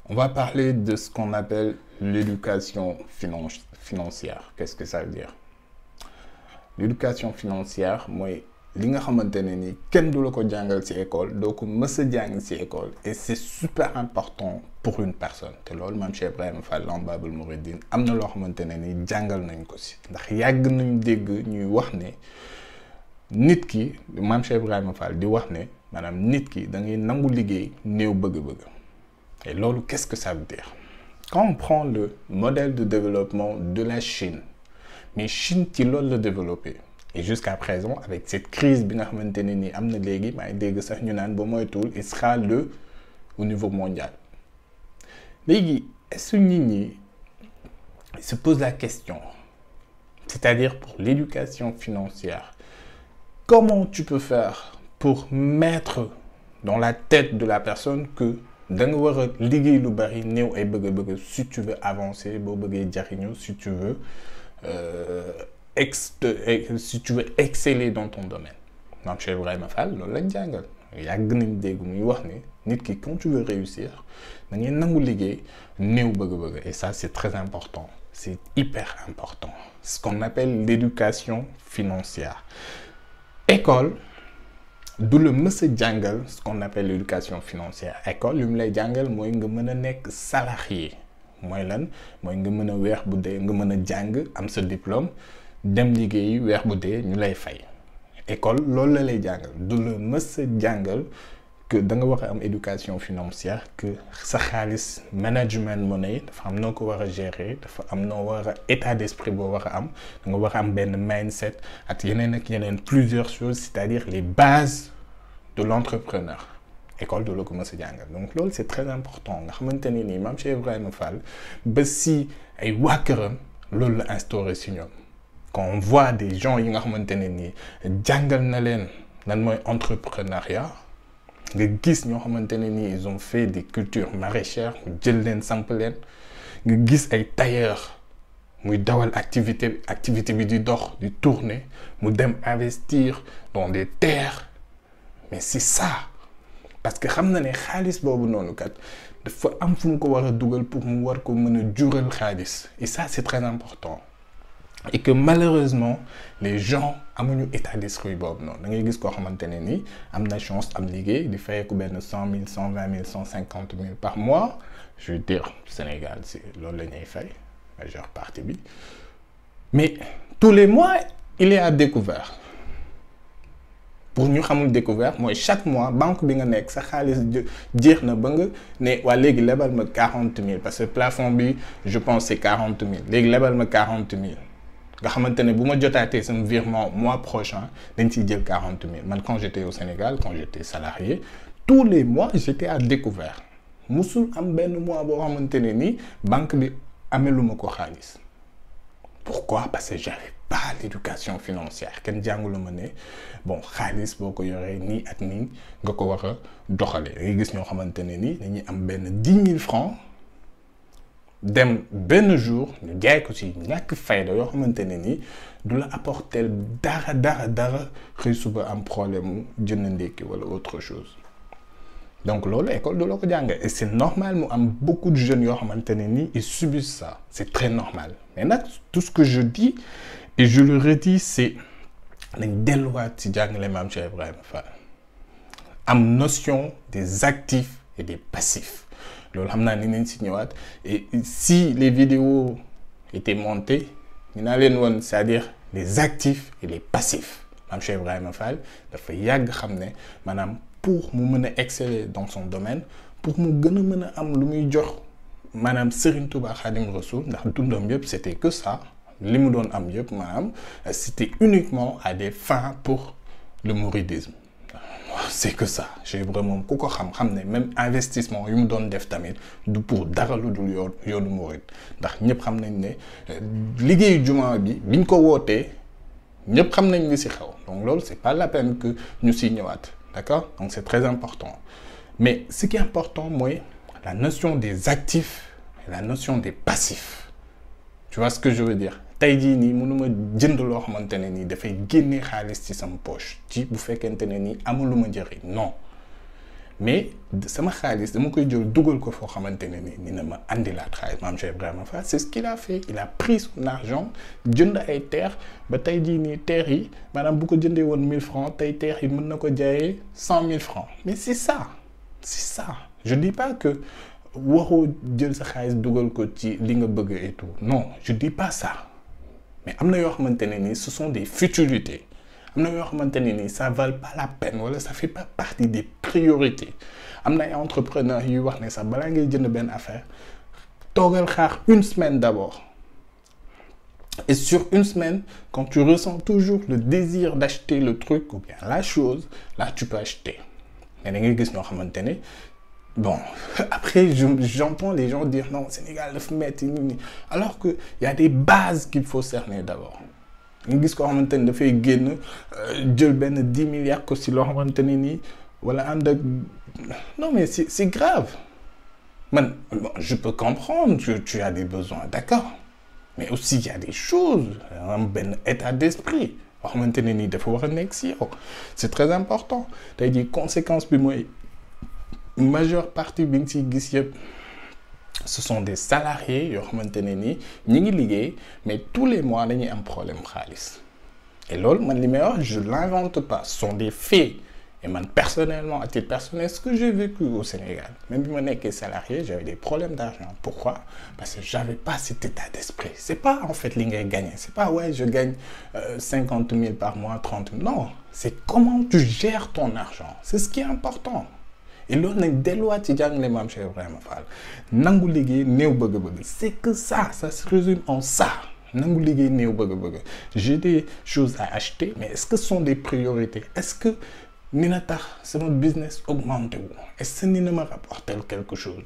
On va parler de ce qu'on appelle l'éducation financière. Qu'est-ce que ça veut dire? L'éducation financière, moi, li nga xamantene ni kenn du la ko jàngal ci école doo ko mës a jàng ci école et c'est super important pour une personne te loolu maam Cheikh Ibrahima Fall Lamp Baabul Mouridine am na loo xamantene ni jàngal nañ ko ci ndax yàgg nañ dégg ñuy wax ne nit ki maam Cheikh Ibrahima Fall di wax ne maanaam nit ki da ngay nangu liggéey néew bëgg-bëgg et loolu qu'est-ce que ça veut dire? Quand on prend le modèle de développement de la Chine, mais Chine ci loolu la développé et jusqu'à présent avec cette crise bi nga xamante ne nii am na léegi maa ngi dégg sax ñu naan ba moytuwul il sera le au niveau mondial léegi est-ce que nit ñi se pose la question, c'est-à-dire pour l'éducation financière, comment tu peux faire pour mettre dans la tête de la personne que da nga war a liggéey lu bari néew ay bëgg-bëgg si tu veux avancer boo bëggee jariñu si tu veux si tu veux exceller dans ton domaine. Maam Cheikh Ibrahima Fall loolu lañ jàngal yàgg nañ dégg muy wax ne nit ki quand tu veux réussir da ngay nangu liggéey néew bëgg-bëgg et ça c'est très important, c'est hyper important, ce qu'on appelle l'éducation financière. École du le mës a jàngal ce qu'on appelle l'éducation financière. École li mu lay jàngal mooy nga mën a nekk salarié mooy lan mooy nga mën a weer bu dee nga mën a jàng am sa diplôme dem liggéeyi weer bu dee ñu lay fay. École loolu la lay jàngal du le mës a jàngal que da nga war a am éducation financière, que sa xaalis management monnaie dafa am noo ko war a gérer, dafa am noo war a état d'esprit boo war a am da nga war a am benn mindset ak yeneen plusieurs choses, c'est-à-dire les bases de l'entrepreneur. École de la ko mës a jàngal donc loolu c'est très important nga xamante ne nii maam Cheikh Ibrahima Fall ba si ay waa këram loolu la instauré si ñoom. Quand on voit des gens yi nga xamante ne nii jàngal na leen lan mooy entrepreneuriat nga gis ñoo xamante ne nii ils ont fait des cultures maraîchères mu jël leen samp leen nga gis ay tailleurs muy dawal activité bi di dox di tourner mu dem investir dans des terres mais c'est ça parce que xam na ne xaalis boobu noonu kat dafa am fu mu ko war a dugal pour mu war ko mën a jural xaalis et ça c'est très important. Et que malheureusement les gens amuñu état d'esprit boobu noonu da ngay gis koo xamante ne ni am na chance am liggéey di fayeeku benn 100 000 120 000 150 000 par mois, je veux dire Sénégal c'est loolu la ñuy fay majeure partie bi mais tous les mois il est à découvert. Pour ñu xamul découvert mooy chaque mois banque bi nga nekk sa xaalis jeex na ba nga ne waa léegi lebal ma 40 000 parce que plafond bi je pense c'est 40 000 léegi lebal ma 40 000 nga xamante ne bu ma jotaatee sama virement mois prochain dañ ciy jël 40 000 man quand j'étais au Sénégal quand j'étais salarié tous les mois j'étais à découvert musul am benn mois boo xamante ne ni banque bi ameluma ko xaalis. Pourquoi? Parce que j'avais pas l'éducation financière kenn jàngulu ma ne bon xaalis boo ko yoree nii ak nii nga ko war a doxalee ngay gis ñoo xamante ne ni dañuy am benn 10 000 francs dem benn jour ñu jaay ko ci ñàkk fayda yoo xamante ne ni du la apporter dara xëy suba am problème mu jënd ndékki wala autre chose. Donc loolu école du la ko jàngal et c'est normal mu am beaucoup de jeunes yoo xamante ne ni ils subissent ça, c'est très normal. Mais nag tout ce que je dis et je le redis c'est nañ delluwaat ci jàngale maam Cheikh Ibrahima Fall am notion des actifs et des passifs loolu xam naa ni nañ ci ñëwaat et si les vidéos étaient montées ñu naa leen woon c'est-à-dire les actifs et les passifs. Maam Cheikh Ibrahima Fall dafa yàgg xam ne maanaam pour mu mën a exceller dans son domaine, pour mu gën a mën a am lu muy jox maanaam Serigne Touba Khadim Rassoul ndax dundam yëpp c'était que ça li mu doon am yëpp maanaam c'était uniquement à des fins pour le mouridisme. C'est que ça j'ai vraiment ku ko xam ne même investissement yu mu doon def tamit du pour dara lu dul yoonu murid ndax ñëpp xam nañ ne liggéeyu jumaa bi biñ ko wootee ñëpp xam nañ li ci xew donc loolu c'est pas la peine que ñu ci ñëwaat. D'accord? Donc c'est très important. Mais ce qui est important, moi, la notion des actifs et la notion des passifs. Tu vois ce que je veux dire? Tey jii nii mënuma jënd loo xamante ne nii dafay génne xaalis ci sama poche ci bu fekkente ne nii amuluma njëriñ non mais sama xaalis dama koy jël dugal ko foo xamante ne ni dina ma andilaat xaalis Mame Cheikh Ibrahima Fall c'est ce qu'il a fait. Il a pris son argent jënd ay terres ba tey jii nii terres yi maanaam bu ko jëndee woon 1000 francs tey terres yi mën na ko jaayee 100 000 francs mais c'est ça je dis pas que waroo jël sa xaalis dugal ko ci li nga bëgg et tout non je dis pas ça mais am na yoo xamante ne ni ce sont des futilités. am na yoo xamante ne ni ça vale pas la peine wala ça fait pas partie des priorités am na ay entrepreneurs yuy wax ne sax balaa ngay jënd benn affaire toogal xaar une semaine d'abord et sur une semaine quand tu ressens toujours le désir d'acheter le truc ou bien la chose là tu peux acheter mais da ngay gis ñoo xamante ne bon après j'entends les gens dire non Sénégal dafa metti nii alors que y a des bases qu'il faut cerner d'abord. nga gis koo xamante ni dafay génn jël benn 10 milliards ko si loo xamante ni nii wala ànd ak non mais c'est grave man bon, je peux comprendre que tu as des besoins d'accord mais aussi il y a des choses am benn état d'esprit boo xamante ne nii dafa war a nekk si yow c'est très important tey jii conséquence bi mooy majeure partie bi nga siy gis yëpp ce sont des salariés yoo xamante ne ni ñi ngi liggéey mais tous les mois dañuy am problème xaalis et loolu man li may wax je l'invente pas ce sont des faits et man personnellement à titre personnel ce que j'ai vécu au Sénégal même bi ma nekkee salarié j'avais des problèmes d'argent pourquoi parce que j'avais pas cet état d'esprit c'est pas en fait li ngay gagner c'est pas ouais je gagne 50 000 par mois 30 000 non c'est comment tu gères ton argent c'est ce qui est important. Et loolu nag delluwaat ci jàngale Mame Cheikh Ibrahima Fall nangu liggéey néew bëgg-bëgg c'est que ça se résume en ça nangu liggéey néew bëgg-bëgg j'ai des choses à acheter mais est-ce que ce sont des priorités est-ce que ni na tax sama business augmenté wu est-ce que ni na ma rapporter quelque chose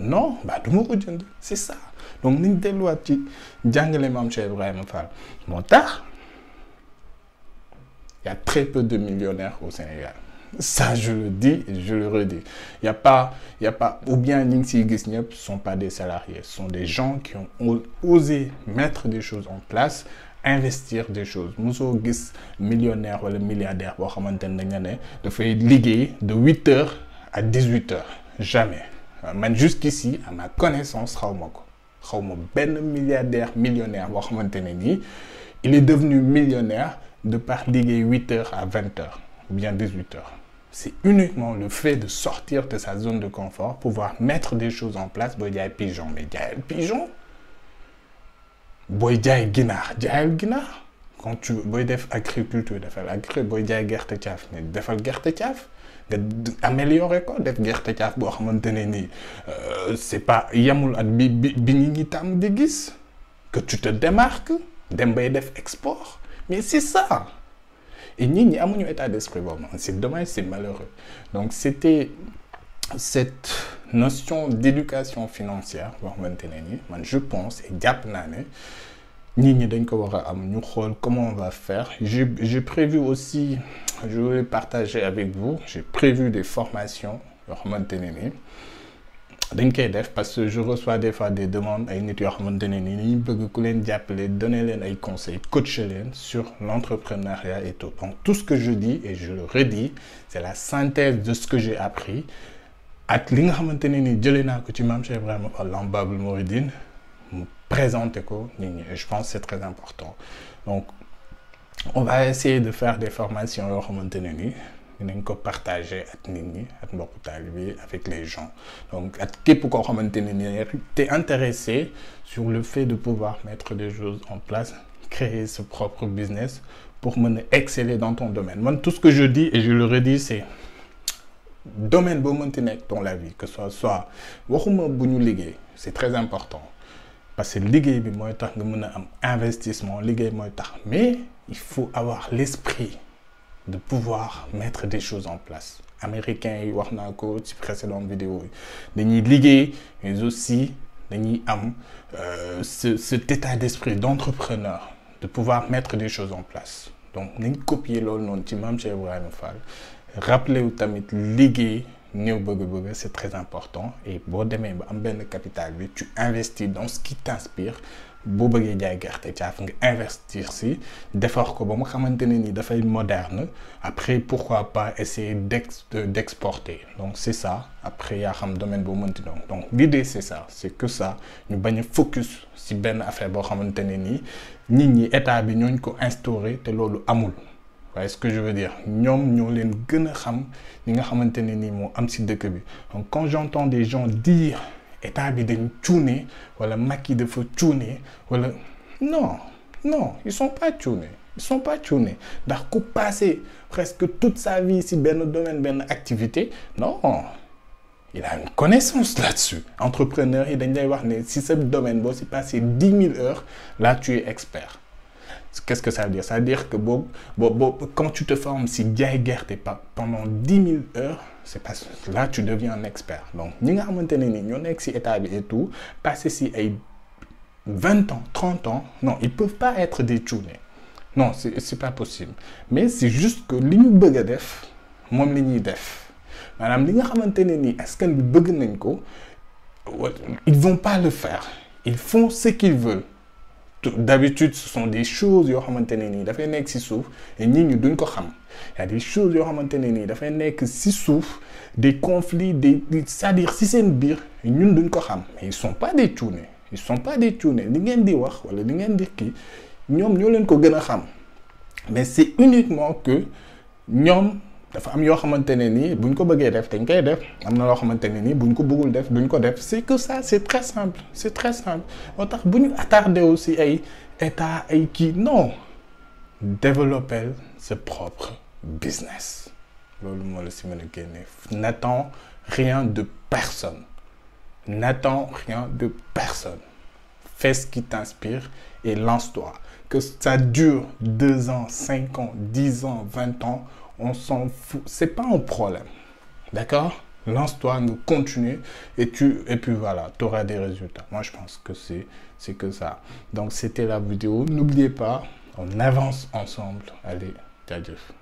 non bah du ma ko jënd c'est ça donc niñ delluwaat ci jàngale Mame Cheikh Ibrahima Fall moo tax il y a très peu de millionnaires au Sénégal. Ça, je le dis et je le redis. Il y a pas, ou bien ñi ngi siy gis ñëpp sont pas des salariés, ce sont des gens qui ont osé mettre des choses en place, investir des choses. Mosoo gis millionnaire wala milliardaire boo xamante ne dañ ne dafay liggéey de 8 heures à 18 heures. Jamais. Man jusqu'ici, à ma connaissance, xaw ma benn millionnaire boo xamante ne nii il est devenu millionnaire de par liggéey 8 heures à 20 heures ou bien 18 heures. C'est uniquement le fait de sortir de sa zone de confort, pouvoir mettre des choses en place. Boy jaay pigeon, mais jaayal pigeon. Boy jaay ginaar, jaayal ginaar. Quand tu boy def agriculture, boy jaay gerte caaf, mais defal gerte caaf. Nga améliorer ko def gerte caaf boo xamante ne nii c'est pas yamul at bi ñi ngi tàmm di gis que tu te démarques dem bay def export mais c'est ça. Et ñi amuñu état d'esprit boobu c'est dommage c'est malheureux donc c'était cette notion d'éducation financière boo xamante ne ni man je pense et jàpp naa ne ñi dañ ko war a am ñu xool comment on va faire j'ai prévu aussi je vais partager avec vous j'ai prévu des formations yoo xamante ne ni dañ koy def parce que je reçois des fois des demandes ay nit yoo xamante ne ni ñu bëgg ku leen jàppale donner leen ay conseils coacher leen sur l'entrepreneuriat et tout donc tout ce que je dis et je le redis c'est la synthèse de ce que j'ai appris ak li nga xamante ne ni jëlee naa ko ci Mame Cheikh Ibrahima Fall Lamp Baabul Mouridine mu présenter ko nit ñi et je pense que c'est très important donc on va essayer de faire des formations yoo xamante ne ni dinañ ko partager ak nit ñi ak mbokku taalibe avec les gens donc ak képp koo xamante ne ni t'es intéressé sur le fait de pouvoir mettre des choses en place créer ce propre business pour mën a exceller dans ton domaine man tout ce que je dis et je le redis c'est domaine boo mënti nekk dans la vie que ce soit waxuma bu ñu liggéey c'est très important parce que liggéey bi mooy tax nga mën a am investissement liggéey mooy tax mais il faut avoir l'esprit de pouvoir mettre des choses en place américains yi wax naa ko ci précédente vidéo yi dañuy liggéey mais aussi dañuy am cet état d'esprit d'entrepreneur de pouvoir mettre des choses en place donc nañ copier loolu noonu ci Mame Cheikh Ibrahima Fall rappeler wu tamit liggéey néew bëgg-bëgg c'est très important et boo demee ba am benn capital bi tu investis dans ce qui t'inspire boo bëggee jaay gerte caaf nga investir si defar ko ba mu xamante ne ni dafay moderne après pourquoi pas essayer d'exporter. Donc c'est ça. Après yaa xam domaine boo mënti donc l'idée c'est ça, c'est que ça ñu bañ a focus si benn affaire boo xamante ne nii nit ñi état bi ñooñ ko instauré te loolu amul. Vous voyez ce que je veux dire? ñoom ñoo leen gën a xam li nga xamante ne nii moo am si dëkk bi. Donc quand j'entends des gens dire état bi dañ cuune wala Macky dafa cuune wala non ils sont pas cuune ndax ku passé presque toute sa vie si benn domaine benn activité non il a une connaissance là-dessus. Entrepreneur yi dañ lay wax ne si ce domaine boo si passé 10 000 heures là tu es expert. Qu'est-ce que ça veut dire? Ça veut dire que quand tu te formes si jaay gerte pendant 10 000 heures, c'est parce que là tu deviens un expert. Donc ñi nga xamante ne ni ñoo nekk si état bi et tout passer si ay 20 ans 30 ans non ils peuvent pas être des cuune. Non c'est pas possible. Mais c'est juste que li ñu bëgg a def moom li ñuy def maanaam li nga xamante ne ni askan bi bëgg nañ ko ils vont pas le faire. Ils font ce qu'ils veulent. D'habitude ce sont des choses yoo xamante ne nii dafay nekk si suuf et nit ñi duñ ko xam. Il y a des choses yoo xamante ne nii dafay nekk si suuf des conflits c'est-à-dire si seen biir ñun duñ ko xam. Mais ils sont pas des cuune. Li ngeen di wax wala li ngeen di kii ñoom ñoo leen ko gën a xam. Mais c'est uniquement que ñoom dafa am yoo xamante ne nii buñ ko bëggee def dañ koy def am na loo xamante ne nii buñ ko bëggul def duñ ko def. C'est que ça c'est très simple moo tax bu ñu attardé aussi ay état ay kii non développer sa propre business loolu moo la si mën a génne. N'attends rien de personne. Fais ce qui t'inspire et lance-toi. Que ça dure 2 ans, 5 ans, 10 ans, 20 ans, on s'en fout. C'est pas un problème. D'accord? Lance-toi, nous continue et puis voilà, tu auras des résultats. Moi, je pense que c'est que ça. Donc, c'était la vidéo. N'oubliez pas, on avance ensemble. Allez, jaajëf.